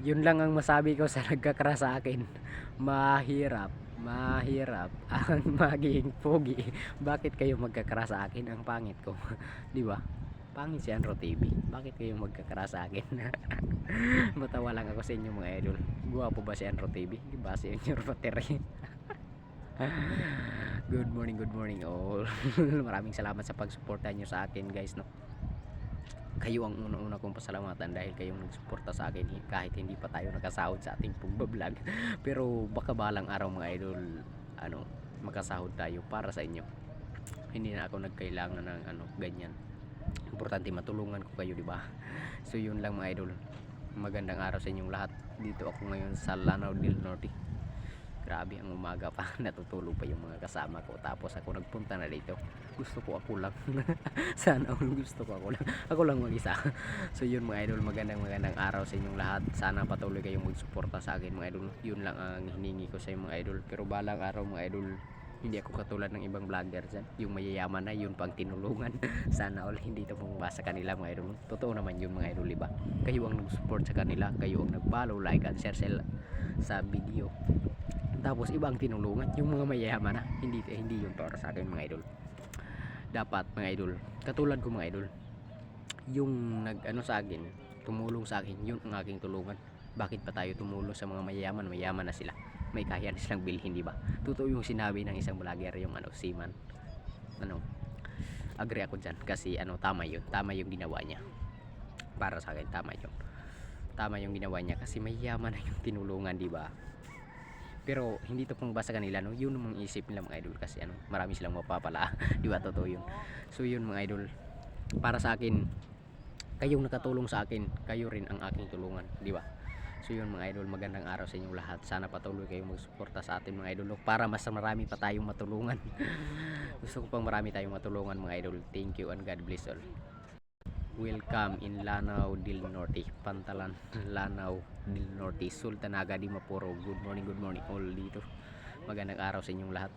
Yun lang ang masabi ko sa nagkakrush sa akin. Mahirap, mahirap ang maging pogi. Bakit kayo magkakrush sa akin? Ang pangit ko. 'Di ba? Pangit si Andro TV. Bakit kayo magkakrush sa akin? Matawa lang ako sa inyo mga idol. Guwapo ba si Andro TV? Di ba si Enyor Battery? Good morning all. Maraming salamat sa pagsuporta nyo sa akin guys, no. Kayo ang una-una kong pasalamatan dahil kayong nagsuporta sa akin kahit hindi pa tayo nakasahod sa ating pagbablog. Pero baka balang araw mga idol, makasahod tayo para sa inyo. Hindi na ako nagkailangan ng ganyan. Importante matulungan ko kayo, di ba? So yun lang mga idol. Magandang araw sa inyong lahat. Dito ako ngayon sa Lanao del Norte. Grabe ang umaga pa, natutulog pa yung mga kasama ko. Tapos ako nagpunta na dito. Gusto ko ako lang. Sana gusto ko ako lang mag-isa. So yun mga idol, magandang araw sa inyong lahat. Sana patuloy kayong magsuporta sa akin mga idol. Yun lang ang hiningi ko sa mga idol. Pero balang araw mga idol, hindi ako katulad ng ibang vlogger dyan. Yung mayayaman na, yun pang tinulungan. Sana all hindi ito pumaba sa kanila mga idol. Totoo naman yun mga idol, diba? Kayo ang nag-support sa kanila. Kayo ang nag-follow, like, and share sa video. Tapos iba ang tinulungan, yung mga mayayaman na. Hindi yun para sa akin mga idol. Dapat mga idol, katulad ko mga idol, yung sa akin, tumulong sa akin, yun ang aking tulungan. Bakit pa tayo tumulong sa mga mayaman na sila? May kaya na silang bilhin, di ba? Totoo yung sinabi ng isang vlogger, yung Seaman. Agree ako dyan kasi tama yung ginawa niya. Para sa akin tama yung ginawa niya kasi mayaman na yung tinulungan, di ba? Pero hindi to pang basa kanila, no? Yun ang isip nila mga idol kasi marami silang mapapala. Di ba? Totoo yun. So yun mga idol, para sa akin, kayong nakatulong sa akin, kayo rin ang aking tulungan, di ba? So yun mga idol, magandang araw sa inyong lahat. Sana patuloy kayong magsuporta sa atin mga idol, para mas marami pa tayong matulungan. Gusto ko pang marami tayong matulungan mga idol. Thank you and God bless all. Welcome in Lanao del Norte, Pantalan, Lanao del Norte, Sultanaga di Mapuro. Good morning all dito. Magandang araw sa inyong lahat.